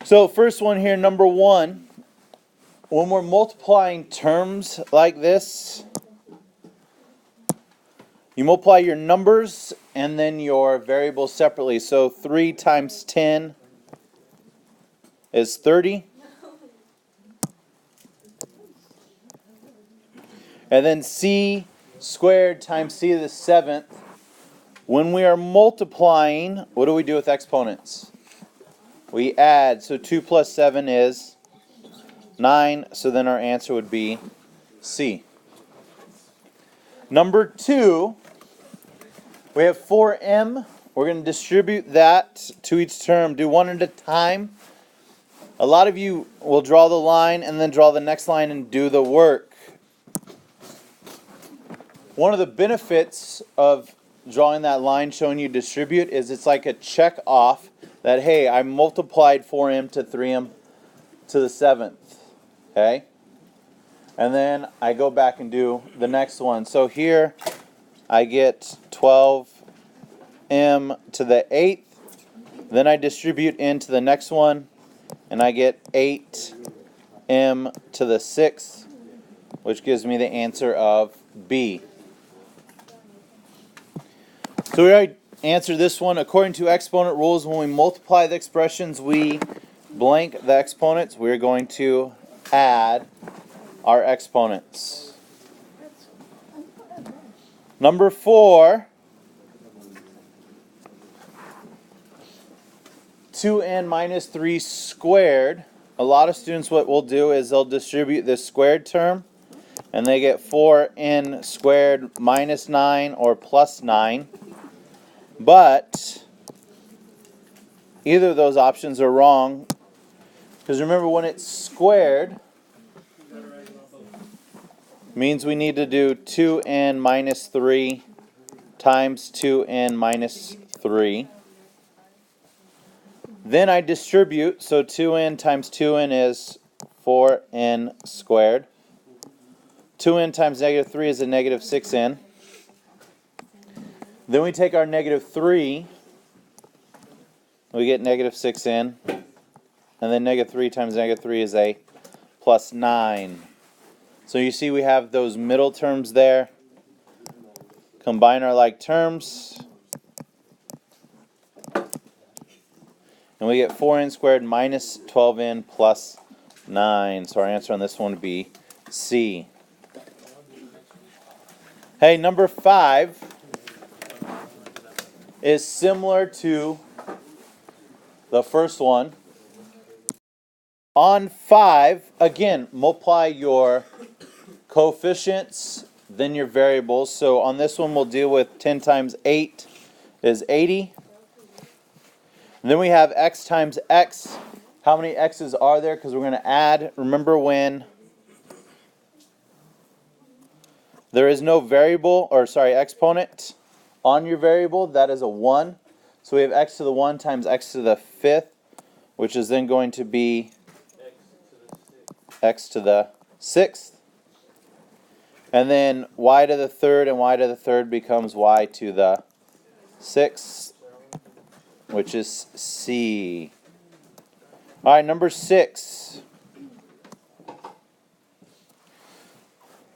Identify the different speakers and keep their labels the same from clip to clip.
Speaker 1: So first one here, number 1. When we're multiplying terms like this, you multiply your numbers and then your variables separately. So 3 times 10 is 30. And then c squared times c to the 7th. When we are multiplying, what do we do with exponents? We add. So 2 plus 7 is 9. So then our answer would be C. Number 2, we have 4m. We're going to distribute that to each term. Do one at a time. A lot of you will draw the line and then draw the next line and do the work. One of the benefits of drawing that line showing you distribute is it's like a check off that, hey, I multiplied 4m to 3m to the 7th. Okay? And then I go back and do the next one. So here I get 12m to the 8th. Then I distribute into the next one and I get 8m to the 6th, which gives me the answer of B. So we already answered this one. According to exponent rules, when we multiply the expressions, we blank the exponents. We're going to add our exponents. Number 4, 2n minus 3 squared. A lot of students, what we'll do is they'll distribute this squared term, and they get 4n squared minus 9 or plus 9. But either of those options are wrong, because remember, when it's squared, means we need to do 2n minus 3 times 2n minus 3. Then I distribute, so 2n times 2n is 4n squared. 2n times negative 3 is a negative 6n. Then we take our negative 3, we get negative 6n. And then negative 3 times negative 3 is a plus 9. So you see we have those middle terms there. Combine our like terms. And we get 4n squared minus 12n plus 9. So our answer on this one would be C. Hey, number 5 is similar to the first one. On 5, again, multiply your coefficients, then your variables. So on this one, we'll deal with 10 times 8 is 80. And then we have x times x. How many x's are there? Because we're going to add. Remember, when there is no variable, or sorry, exponent on your variable, that is a 1. So we have x to the 1 times x to the 5th, which is then going to be x to the 6th. And then y to the 3rd and y to the 3rd becomes y to the 6th, which is C. All right, number 6.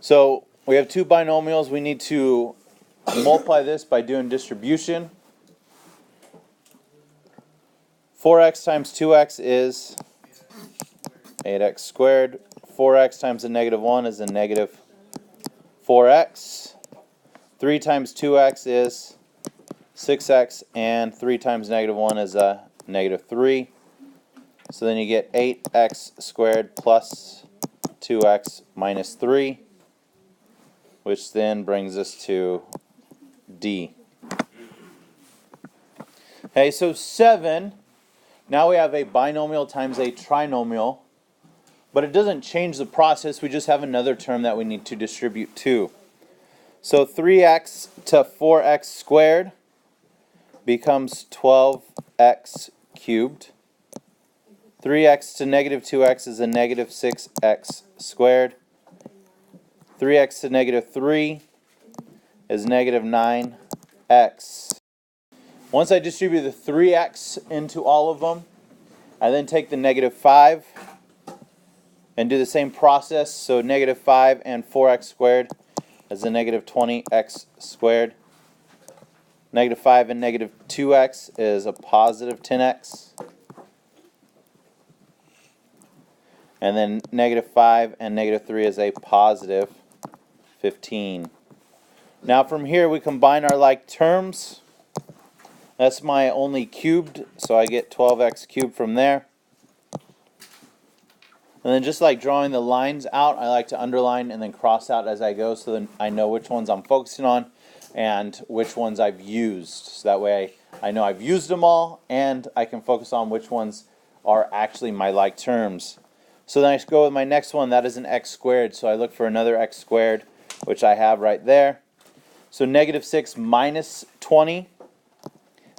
Speaker 1: So we have two binomials. We need to multiply this by doing distribution. 4x times 2x is 8x squared. 4x times a negative 1 is a negative 4x. 3 times 2x is 6x, and 3 times negative 1 is a negative 3. So then you get 8x squared plus 2x minus 3, which then brings us to D. Okay, so 7. Now we have a binomial times a trinomial, but it doesn't change the process. We just have another term that we need to distribute to. So 3x to 4x squared becomes 12x cubed. 3x to negative 2x is a negative 6x squared. 3x to negative 3 is negative 9x. Once I distribute the 3x into all of them, I then take the negative 5 and do the same process. So negative 5 and 4x squared is a negative 20x squared. Negative 5 and negative 2x is a positive 10x. And then negative 5 and negative 3 is a positive 15. Now from here we combine our like terms. That's my only cubed, so I get 12x cubed from there. And then just like drawing the lines out, I like to underline and then cross out as I go so then I know which ones I'm focusing on and which ones I've used. So that way I know I've used them all and I can focus on which ones are actually my like terms. So then I go with my next one, that is an x squared. So I look for another x squared, which I have right there. So negative 6 minus 20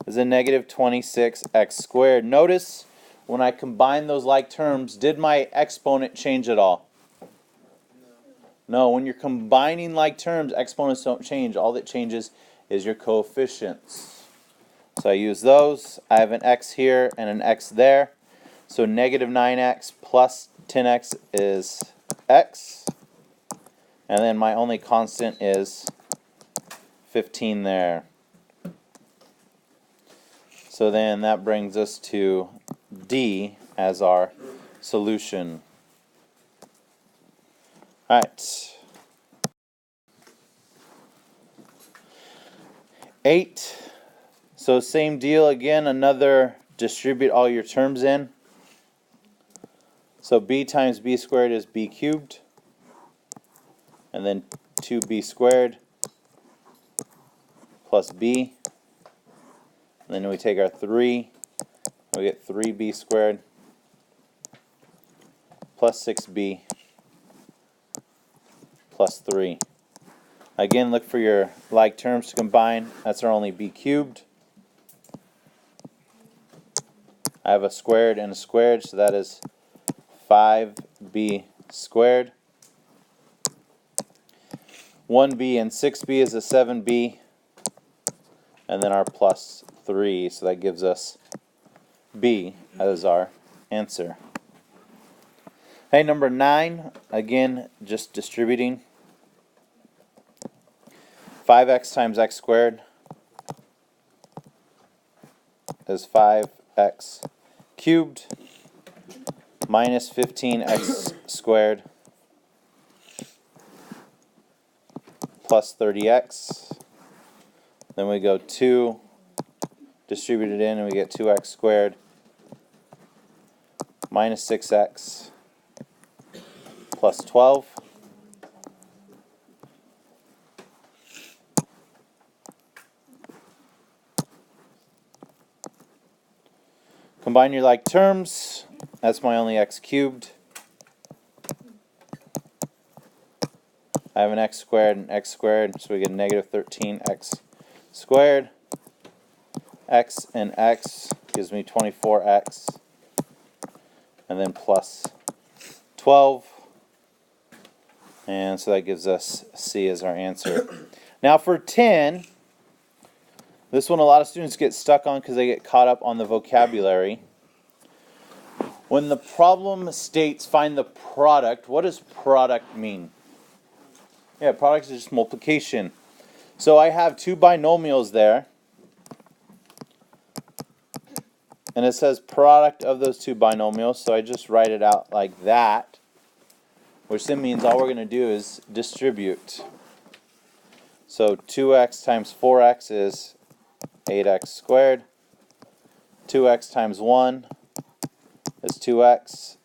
Speaker 1: is a negative 26x squared. Notice when I combine those like terms, did my exponent change at all? No, when you're combining like terms, exponents don't change. All that changes is your coefficients. So I use those. I have an x here and an x there. So negative 9x plus 10x is x. And then my only constant is 15 there. So then that brings us to D as our solution. Alright. 8. So same deal again, another distribute all your terms in. So b times b squared is b cubed. And then 2b squared plus b. And then we take our 3, and we get 3b squared plus 6b plus 3. Again, look for your like terms to combine. That's our only b cubed. I have a squared and a squared, so that is 5b squared. 1b and 6b is a 7b. And then our plus 3, so that gives us b as our answer. Hey, number 9, again, just distributing. 5x times x squared is 5x cubed minus 15x squared plus 30x. Then we go 2, distribute it in, and we get 2x squared minus 6x plus 12. Combine your like terms. That's my only x cubed. I have an x squared and x squared, so we get negative 13x squared. X and x gives me 24x. And then plus 12. And so that gives us C as our answer. Now for 10, this one a lot of students get stuck on because they get caught up on the vocabulary. When the problem states find the product, what does product mean? Yeah, product is just multiplication. So I have two binomials there. And it says product of those two binomials, so I just write it out like that. Which then means all we're going to do is distribute. So 2x times 4x is 8x squared. 2x times 1 is 2x.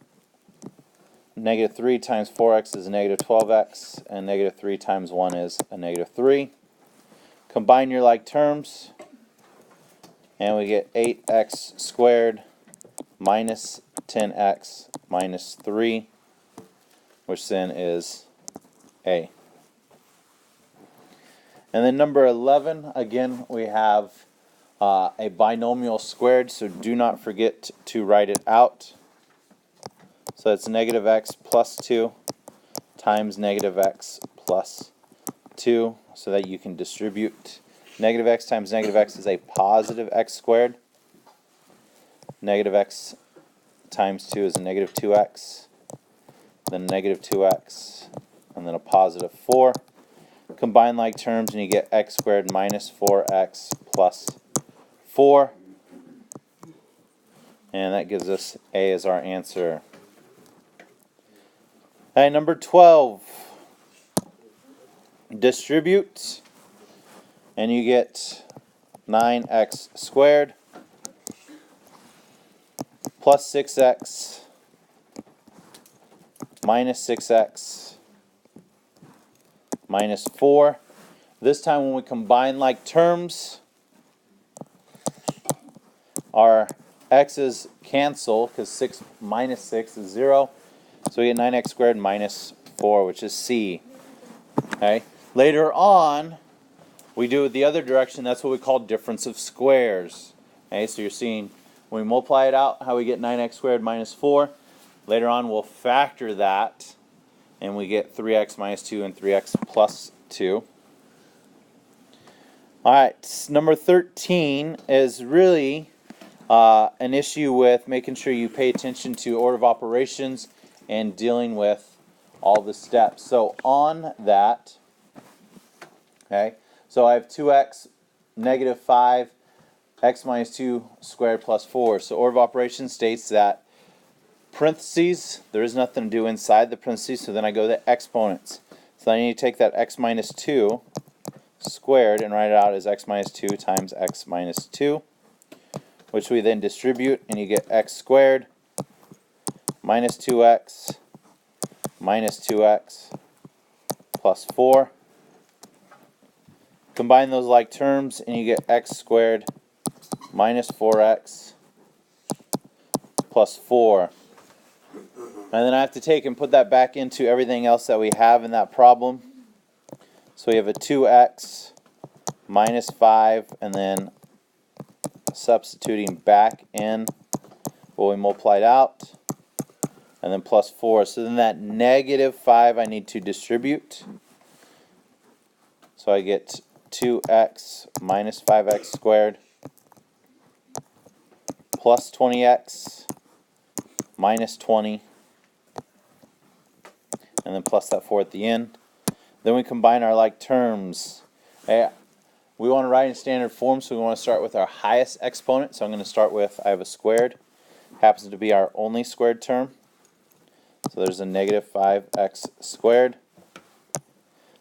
Speaker 1: Negative 3 times 4x is a negative 12x. And negative 3 times 1 is a negative 3. Combine your like terms. And we get 8x squared minus 10x minus 3, which then is A. And then number 11, again, we have a binomial squared, so do not forget to write it out. So it's negative x plus 2 times negative x plus 2, so that you can distribute. Negative x times negative x is a positive x squared. Negative x times 2 is a negative 2x, then negative 2x, and then a positive 4. Combine like terms and you get x squared minus 4x plus 4. And that gives us A as our answer. Alright, number 12. Distribute, and you get 9x squared plus 6x minus 6x minus 4. This time when we combine like terms, our x's cancel because 6 minus 6 is 0. So we get 9x squared minus 4, which is C. Okay. Later on, we do it the other direction. That's what we call difference of squares. Okay, so you're seeing when we multiply it out, how we get 9x squared minus 4. Later on, we'll factor that, and we get 3x minus 2 and 3x plus 2. All right, number 13 is really an issue with making sure you pay attention to order of operations and dealing with all the steps. So on that, okay, so I have 2x, negative 5, x minus 2 squared plus 4. So order of operations states that parentheses, there is nothing to do inside the parentheses, so then I go to exponents. So I need to take that x minus 2 squared and write it out as x minus 2 times x minus 2, which we then distribute, and you get x squared minus 2x minus 2x plus 4. Combine those like terms and you get x squared minus 4x plus 4. And then I have to take and put that back into everything else that we have in that problem. So we have a 2x minus 5, and then substituting back in what we multiplied out, and then plus 4. So then that negative 5 I need to distribute. So I get 2x minus 5x squared plus 20x minus 20, and then plus that 4 at the end. Then we combine our like terms. We want to write in standard form, so we want to start with our highest exponent. So I'm going to start with, I have a squared. Happens to be our only squared term. So there's a negative 5x squared.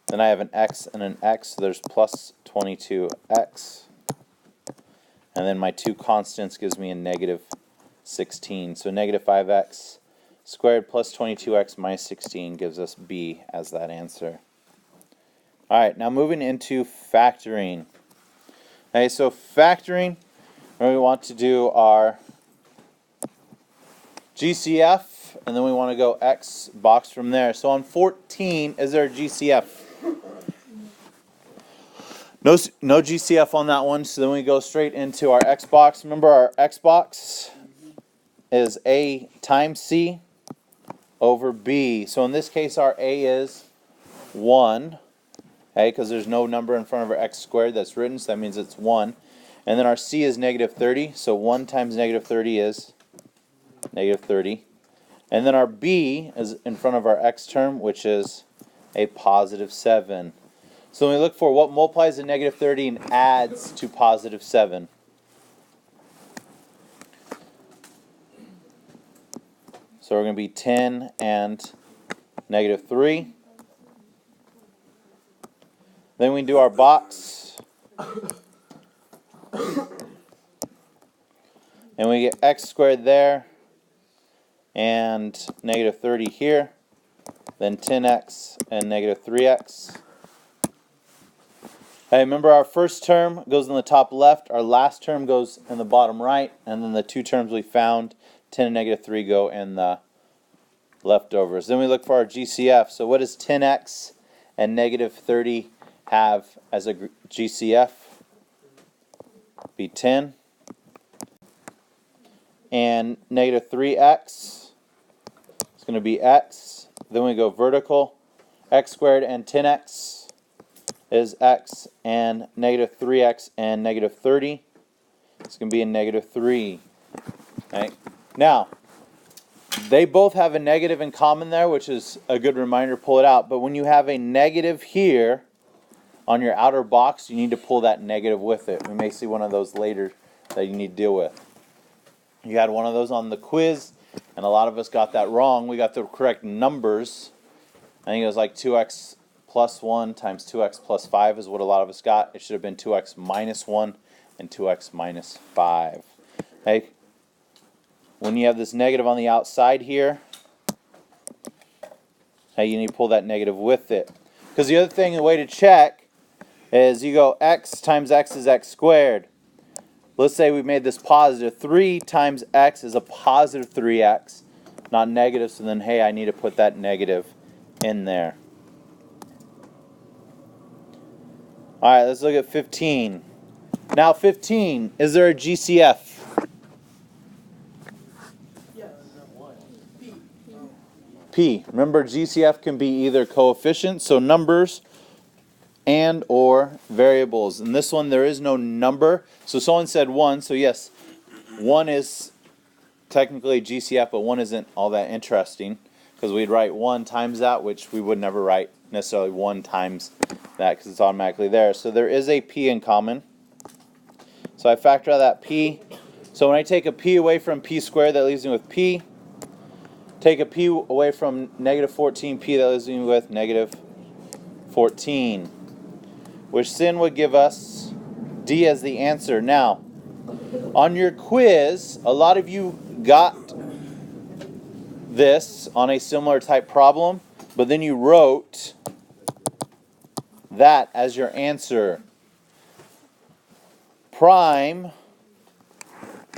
Speaker 1: Then I have an x and an x, so there's plus 22x. And then my two constants gives me a negative 16. So negative 5x squared plus 22x minus 16 gives us B as that answer. Alright, now moving into factoring. Okay, so factoring, we want to do our GCF, and then we want to go X box from there. So on 14 is our GCF. No GCF on that one, so then we go straight into our X box. Remember, our X box is A times C over B. So in this case, our A is 1. Okay, because there's no number in front of our x squared that's written, so that means it's 1. And then our C is negative 30, so 1 times negative 30 is negative 30. And then our B is in front of our x term, which is a positive 7. So when we look for what multiplies to negative 30 and adds to positive 7. So we're going to be 10 and negative 3. Then we do our box, and we get x squared there, and negative 30 here, then 10x and negative 3x. Hey, remember our first term goes in the top left, our last term goes in the bottom right, and then the two terms we found, 10 and negative 3, go in the leftovers. Then we look for our GCF. So what does 10x and negative 30 have as a GCF? Be 10. And negative 3x is going to be x. Then we go vertical. X squared and 10x is x, and negative 3x and negative 30 is going to be a negative 3. Okay. Now, They both have a negative in common there, which is a good reminder to pull it out. But when you have a negative here on your outer box, you need to pull that negative with it. We may see one of those later that you need to deal with. You had one of those on the quiz, and a lot of us got that wrong. We got the correct numbers. I think it was like 2x plus 1 times 2x plus 5 is what a lot of us got. It should have been 2x minus 1 and 2x minus 5. Okay? When you have this negative on the outside here, hey, you need to pull that negative with it. Because the other thing, the way to check is you go x times x is x squared. Let's say we made this positive. 3 times x is a positive 3x, not negative. So then, hey, I need to put that negative in there. All right, let's look at 15. Now 15, is there a GCF?
Speaker 2: Yes.
Speaker 1: P. Remember, GCF can be either coefficients, so numbers, and or variables. In this one, there is no number. So someone said 1, so yes, 1 is technically GCF, but 1 isn't all that interesting because we'd write 1 times that, which we would never write necessarily 1 times that because it's automatically there. So there is a P in common. So I factor out that P. So when I take a P away from P squared, that leaves me with P. Take a P away from negative 14P, that leaves me with negative 14. Which then would give us D as the answer. Now, on your quiz, a lot of you got this on a similar type problem, but then you wrote that as your answer. Prime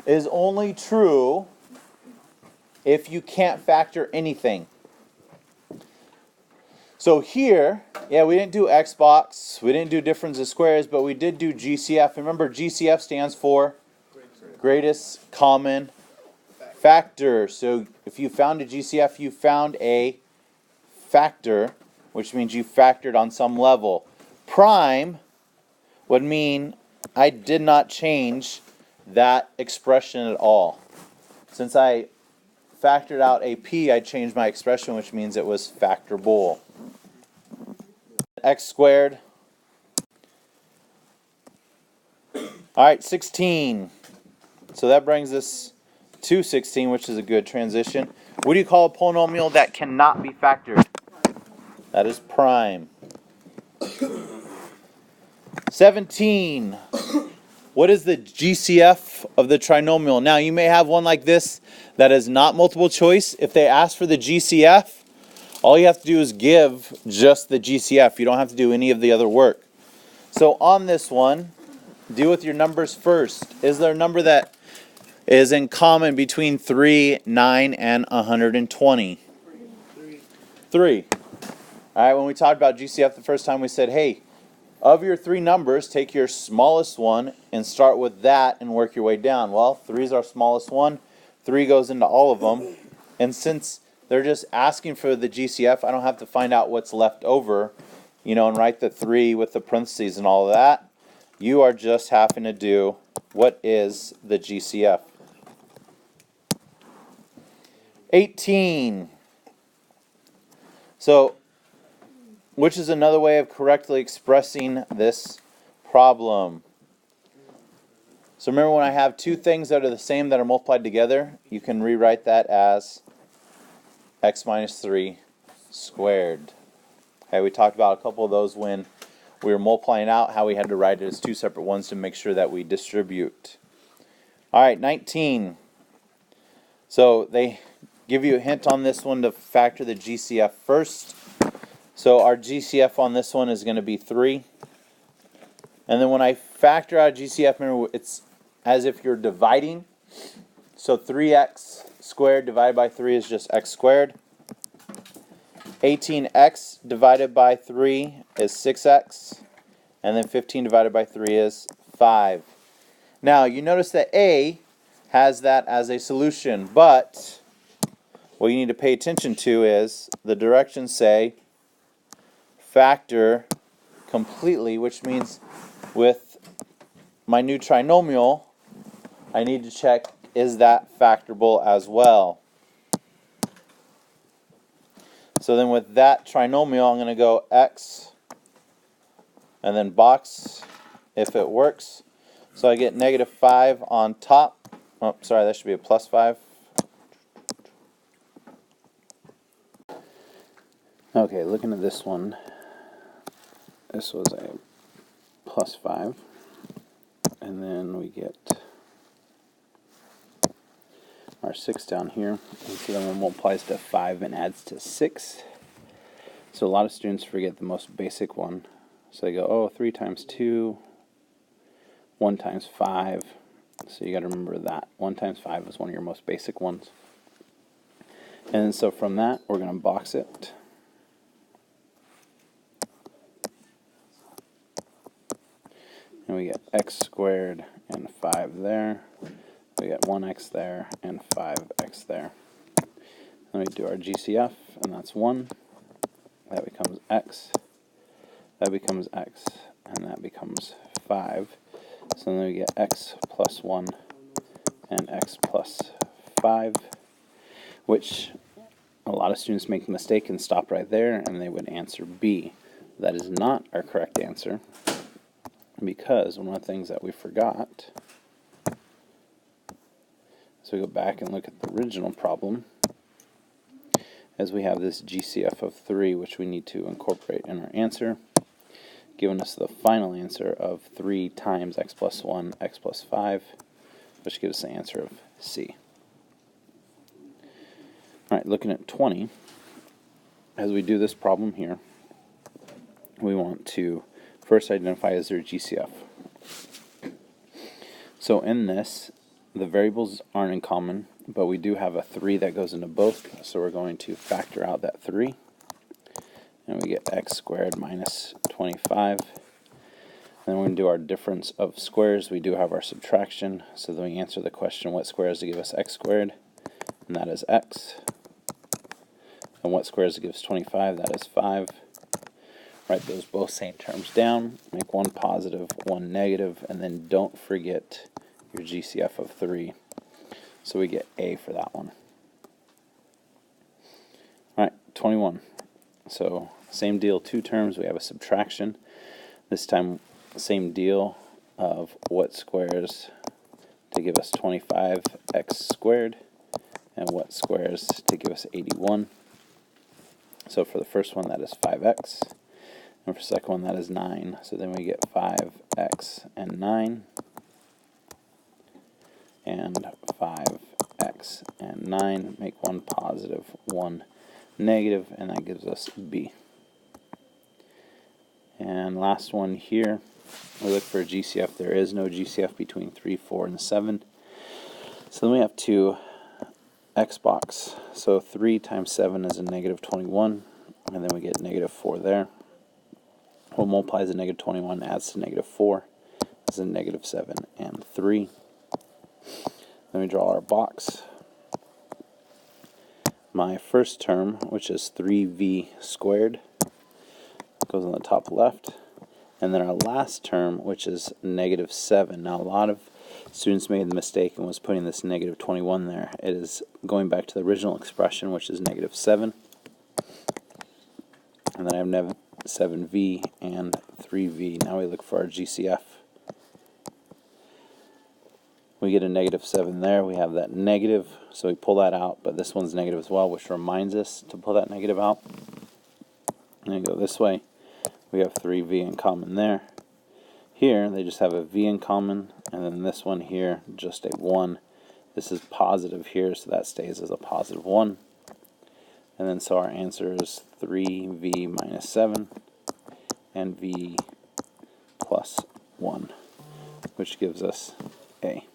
Speaker 1: is only true if you can't factor anything. So here, yeah, we didn't do Xbox, we didn't do difference of squares, but we did do GCF. Remember, GCF stands for greatest common factor. So if you found a GCF, you found a factor, which means you factored on some level. Prime would mean I did not change that expression at all. Since I factored out a P, I changed my expression, which means it was factorable. X squared. All right, 16. So that brings us to 16, which is a good transition. What do you call a polynomial that cannot be factored? That is prime. 17. What is the GCF of the trinomial? Now, you may have one like this that is not multiple choice. If they ask for the GCF, all you have to do is give just the GCF. You don't have to do any of the other work. So on this one, deal with your numbers first. Is there a number that is in common between 3, 9, and 120? 3. All right, when we talked about GCF the first time, we said, hey, of your 3 numbers, take your smallest one and start with that and work your way down. Well, 3 is our smallest one. 3 goes into all of them. And since they're just asking for the GCF, I don't have to find out what's left over, and write the 3 with the parentheses and all of that. You are just having to do what is the GCF. 18. So, which is another way of correctly expressing this problem. So remember, when I have 2 things that are the same that are multiplied together, you can rewrite that as x minus 3 squared. Okay, we talked about a couple of those when we were multiplying out, how we had to write it as 2 separate ones to make sure that we distribute. All right, 19. So they give you a hint on this one to factor the GCF first. So our GCF on this one is going to be 3. And then when I factor out GCF, remember, it's as if you're dividing. So 3x squared divided by 3 is just x squared. 18x divided by 3 is 6x. And then 15 divided by 3 is 5. Now, you notice that A has that as a solution, but what you need to pay attention to is the directions say factor completely, which means with my new trinomial, I need to check, is that factorable as well? So then with that trinomial, I'm going to go x and then box if it works. So I get negative 5 on top. Oh, sorry, that should be a plus 5.
Speaker 2: Okay, looking at this one, this was a plus 5, and then we get our 6 down here, and so then one multiplies to 5 and adds to 6. So a lot of students forget the most basic one. So they go, oh, 3 times 2, 1 times 5. So you got to remember that. 1 times 5 is one of your most basic ones. And so from that, we're going to box it. And we get x squared and 5 there. We get 1x there and 5x there. Then we do our GCF, and that's 1. That becomes x. That becomes x. And that becomes 5. So then we get x plus 1 and x plus 5, which a lot of students make the mistake and stop right there, and they would answer B. That is not our correct answer, because one of the things that we forgot, so we go back and look at the original problem, as we have this GCF of 3, which we need to incorporate in our answer, giving us the final answer of 3 times x plus 1, x plus 5, which gives us the answer of C. Alright, looking at 20, as we do this problem here, we want to first identify as their GCF. So in this, the variables aren't in common, but we do have a 3 that goes into both, so we're going to factor out that 3, and we get x squared minus 25. Then we're going to do our difference of squares. We do have our subtraction, so then we answer the question, what squares to give us x squared, and that is x. And what squares to give us 25, that is 5. Write those both same terms down, make one positive, one negative, and then don't forget your GCF of 3. So we get A for that one. Alright, 21. So same deal, 2 terms, we have a subtraction. This time, same deal of what squares to give us 25x squared, and what squares to give us 81. So for the first one, that is 5x. And for the second one, that is 9. So then we get 5x and 9. And 5x and 9. Make one positive, one negative, and that gives us B. And last one here, we look for a GCF. There is no GCF between 3, 4, and 7. So then we have to x box. So 3 times 7 is a negative 21, and then we get negative 4 there. What multiplies a negative 21 adds to negative 4 is a negative 7 and 3. Then we draw our box. My first term, which is 3v squared, goes on the top left. And then our last term, which is negative 7. Now a lot of students made the mistake and was putting this negative 21 there. It is going back to the original expression, which is negative 7. And then I have 7v and 3v. Now we look for our GCF. We get a negative 7 there. We have that negative, so we pull that out, but this one's negative as well, which reminds us to pull that negative out. And then go this way. We have 3v in common there. Here, they just have a v in common, and then this one here, just a 1. This is positive here, so that stays as a positive 1. And then so our answer is 3v minus 7 and v plus 1, which gives us A.